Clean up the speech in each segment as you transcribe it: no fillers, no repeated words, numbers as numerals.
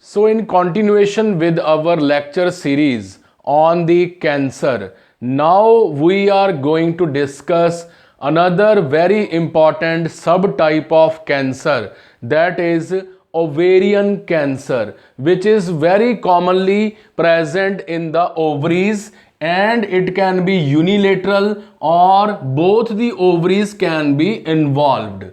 So, in continuation with our lecture series on the cancer, now we are going to discuss another very important subtype of cancer, that is ovarian cancer, which is very commonly present in the ovaries, and it can be unilateral or both the ovaries can be involved.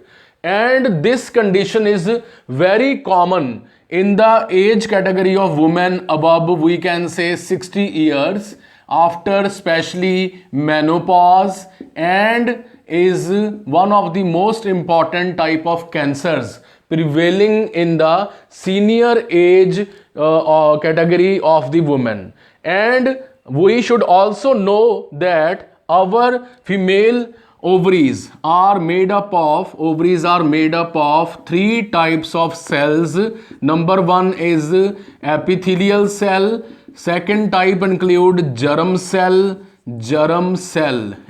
And this condition is very common in the age category of women above, we can say, 60 years, after especially menopause, and is one of the most important type of cancers prevailing in the senior age category of the woman. And we should also know that our female ovaries are made up of three types of cells. Number one is epithelial cell, second type include germ cell,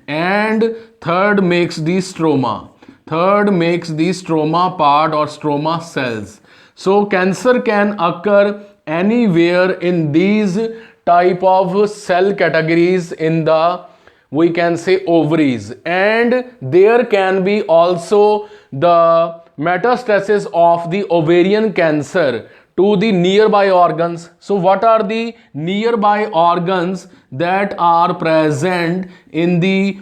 and third makes the stroma part or stroma cells. So cancer can occur anywhere in these type of cell categories in the, we can say, ovaries, and there can be also the metastasis of the ovarian cancer to the nearby organs. So what are the nearby organs that are present in the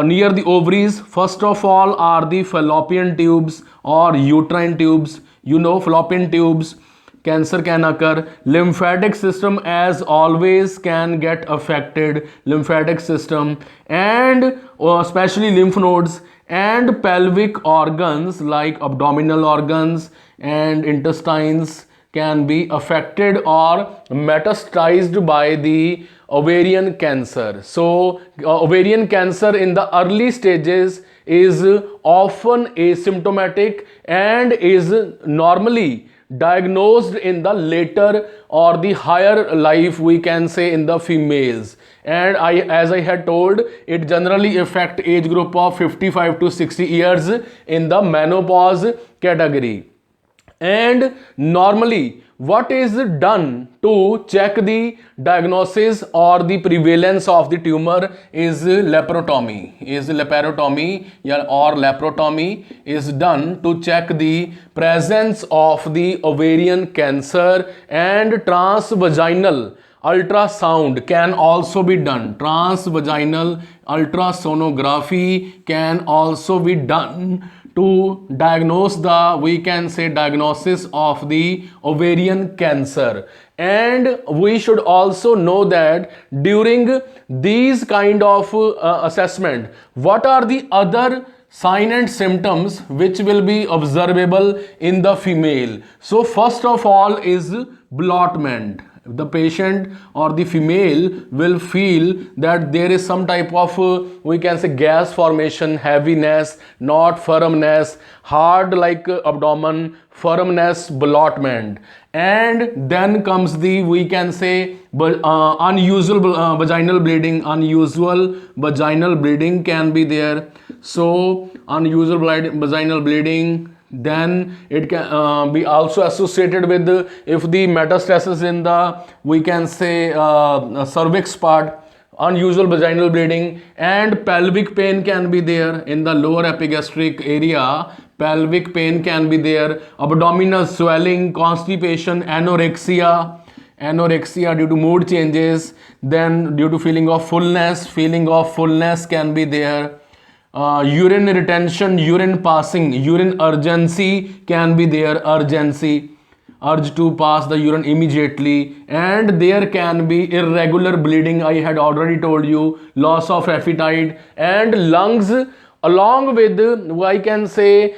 near the ovaries? First of all are the fallopian tubes or uterine tubes. You know, fallopian tubes cancer can occur. Lymphatic system, as always, can get affected, lymphatic system, and especially lymph nodes, and pelvic organs like abdominal organs and intestines can be affected or metastasized by the ovarian cancer. So ovarian cancer in the early stages is often asymptomatic and is normally diagnosed in the later or the higher life, we can say, in the females. And as I had told, it generally affect age group of 55 to 60 years in the menopause category. And normally what is done to check the diagnosis or the prevalence of the tumor is laparotomy or laparotomy is done to check the presence of the ovarian cancer. And transvaginal ultrasound can also be done. Transvaginal ultrasonography can also be done to diagnose the, we can say, diagnosis of the ovarian cancer. And we should also know that during these kind of assessment, what are the other sign and symptoms which will be observable in the female. So first of all is bloatment. The patient or the female will feel that there is some type of we can say gas formation, heaviness, not firmness, hard like abdomen, firmness, bloatment. And then comes the, we can say, unusual vaginal bleeding. Unusual vaginal bleeding can be there. So unusual vaginal bleeding, then it can be also associated with if the metastasis in the, we can say, cervix part, unusual vaginal bleeding. And pelvic pain can be there in the lower epigastric area. Pelvic pain can be there, abdominal swelling, constipation, anorexia due to mood changes, then due to feeling of fullness can be there. Urine retention, urine passing, urine urgency can be there, urge to pass the urine immediately. And there can be irregular bleeding, I had already told you, loss of appetite, and lungs, along with, I can say,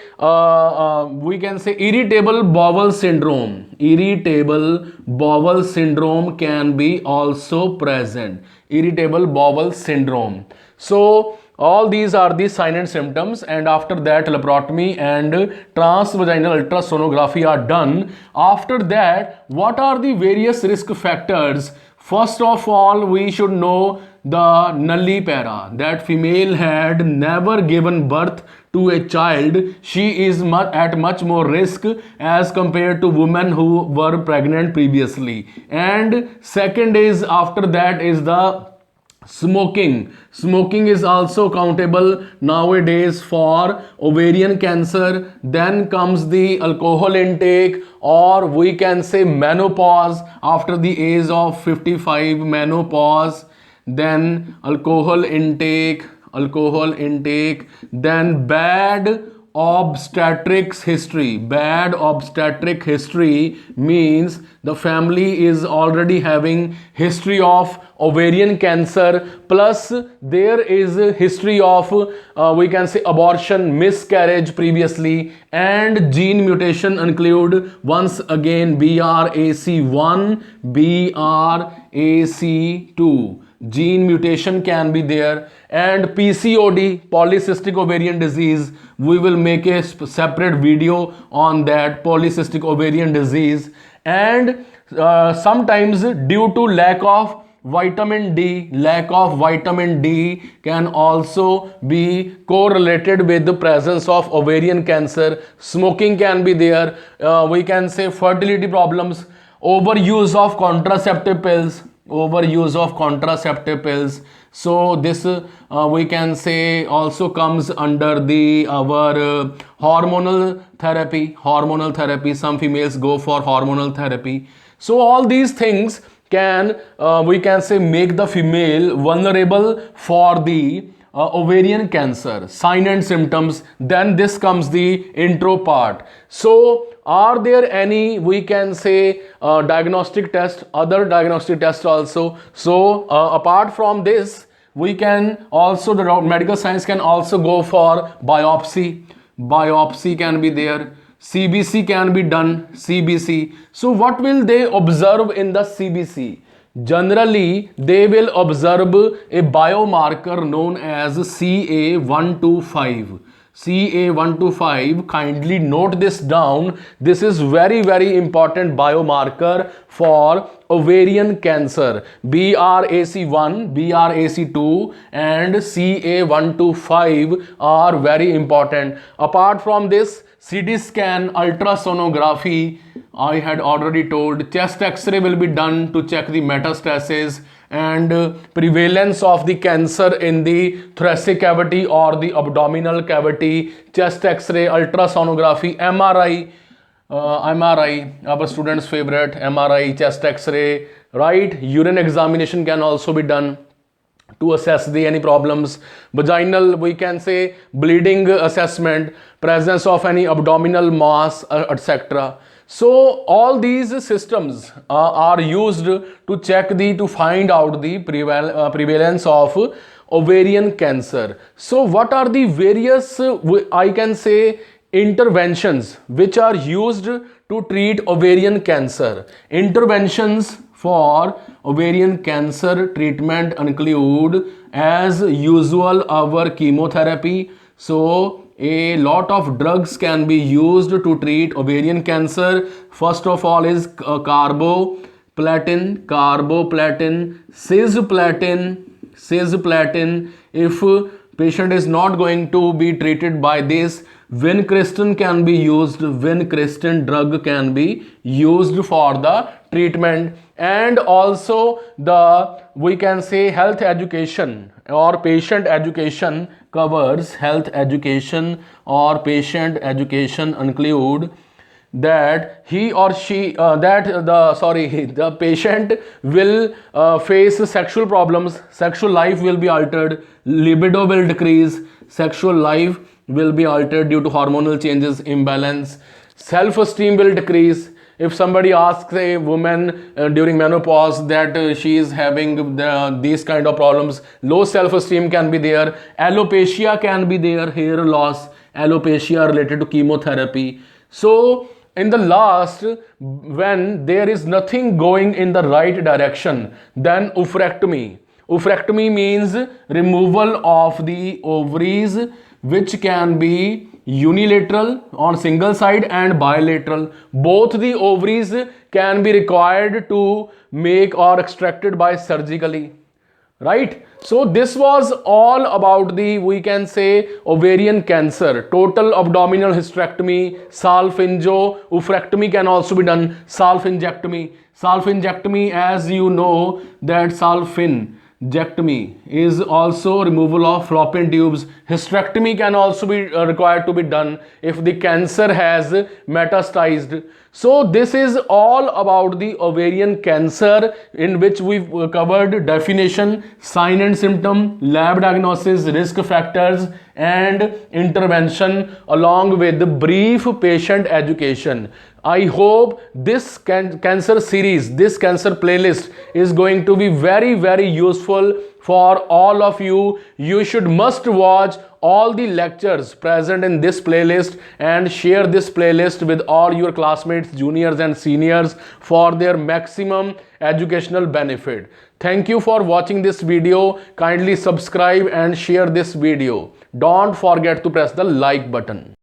we can say irritable bowel syndrome. Irritable bowel syndrome can be also present. Irritable bowel syndrome. So all these are the sign and symptoms, and after that laparotomy and transvaginal ultrasonography are done. After that, what are the various risk factors? First of all, we should know the nullipara, that female had never given birth to a child, she is at much more risk as compared to women who were pregnant previously. And second is, after that is the smoking is also countable nowadays for ovarian cancer. Then comes the alcohol intake, or we can say menopause, after the age of 55, menopause. Then alcohol intake, then bad obstetric history means the family is already having history of ovarian cancer, plus there is a history of we can say abortion, miscarriage previously, and gene mutation include once again BRCA1, BRCA2, gene mutation can be there. And PCOD, polycystic ovarian disease, we will make a separate video on that, polycystic ovarian disease. And sometimes due to lack of vitamin D can also be correlated with the presence of ovarian cancer. Smoking can be there. We can say fertility problems, overuse of contraceptive pills. So this we can say also comes under the our hormonal therapy. Some females go for hormonal therapy. So all these things can we can say make the female vulnerable for the ovarian cancer. Sign and symptoms. Then this comes the intro part. So are there any, we can say, diagnostic test, other diagnostic tests also? So apart from this, we can also, the medical science can also go for biopsy can be there. CBC can be done, CBC. So what will they observe in the CBC? Generally, they will observe a biomarker known as CA125. CA125, kindly note this down. This is very important biomarker for ovarian cancer. BRCA1, BRCA2 and CA125 are very important. Apart from this, CT scan, ultrasonography, I had already told. Chest X-ray will be done to check the metastasis and prevalence of the cancer in the thoracic cavity or the abdominal cavity. Chest X-ray, ultrasonography, MRI, our students' favorite, MRI, chest X-ray, right? Urine examination can also be done to assess the any problems. Vaginal, we can say bleeding assessment, presence of any abdominal mass, etc. So all these systems are used to check to find out the prevalence of ovarian cancer. So what are the various I can say interventions which are used to treat ovarian cancer? Interventions for ovarian cancer treatment include, as usual, our chemotherapy. So a lot of drugs can be used to treat ovarian cancer. First of all is carboplatin, cisplatin. If patient is not going to be treated by this, vincristine can be used. Vincristine drug can be used for the treatment. And also the, we can say, health education or patient education covers. Health education or patient education include that he or she the patient will face sexual problems, sexual life will be altered, libido will decrease, sexual life will be altered due to hormonal changes, imbalance, self-esteem will decrease. If somebody asks a woman during menopause that she is having these kind of problems, low self-esteem can be there, alopecia can be there, hair loss, alopecia related to chemotherapy. So in the last, when there is nothing going in the right direction, then oophorectomy. Oophorectomy means removal of the ovaries, which can be unilateral on single side and bilateral. Both the ovaries can be required to make or extracted by surgically. right? So this was all about the, we can say, ovarian cancer. Total abdominal hysterectomy, salpingo-oophorectomy can also be done. Salpingectomy, as you know, that salpingectomy is also removal of fallopian tubes. Hysterectomy can also be required to be done if the cancer has metastasized. So this is all about the ovarian cancer, in which we've covered definition, sign and symptom, lab diagnosis, risk factors, and intervention, along with brief patient education. I hope this cancer series, this cancer playlist is going to be very, very useful for all of you. You should must watch all the lectures present in this playlist and share this playlist with all your classmates, juniors and seniors for their maximum educational benefit. Thank you for watching this video. Kindly subscribe and share this video. Don't forget to press the like button.